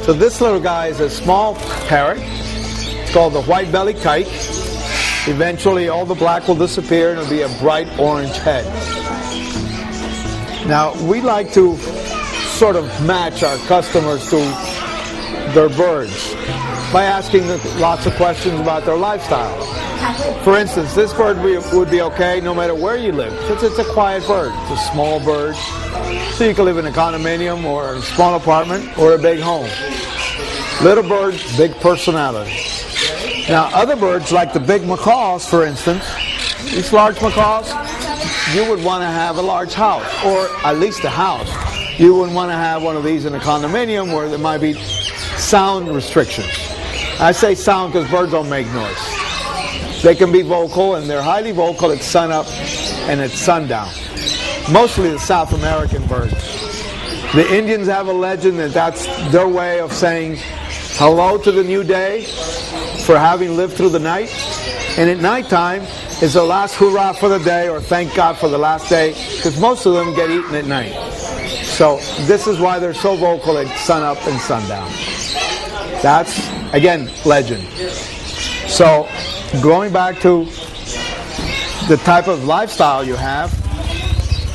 So this little guy is a small parrot. It's called the white-bellied kite. Eventually all the black will disappear and it'll be a bright orange head. Now we like to sort of match our customers to their birds by asking them lots of questions about their lifestyle. For instance, this bird would be okay no matter where you live, because it's a quiet bird. It's a small bird, so you can live in a condominium or a small apartment or a big home. Little bird, big personality. Now other birds like the big macaws, for instance, these large macaws, you would want to have a large house, or at least a house. You wouldn't want to have one of these in a condominium where there might be sound restrictions. I say sound because birds don't make noise. They can be vocal, and they're highly vocal at sunup and at sundown. Mostly the South American birds. The Indians have a legend that that's their way of saying hello to the new day for having lived through the night. And at nighttime is the last hurrah for the day, or thank God for the last day, because most of them get eaten at night. So this is why they're so vocal at sunup and sundown. That's, again, legend. So going back to the type of lifestyle you have,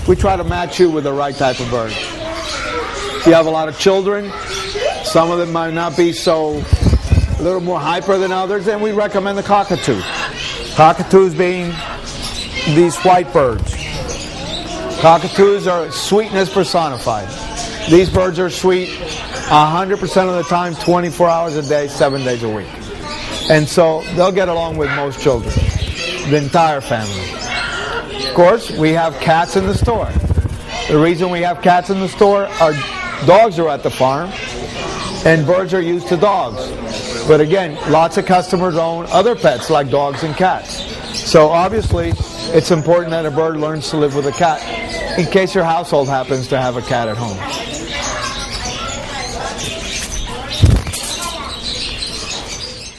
we try to match you with the right type of bird. If you have a lot of children, some of them might not be so a little more hyper than others, then we recommend the cockatoo. Cockatoos being these white birds. Cockatoos are sweetness personified. These birds are sweet 100% of the time, 24 hours a day, 7 days a week. And so they'll get along with most children, the entire family. Of course, we have cats in the store. The reason we have cats in the store, our dogs are at the farm, and birds are used to dogs. But again, lots of customers own other pets like dogs and cats. So obviously, it's important that a bird learns to live with a cat in case your household happens to have a cat at home.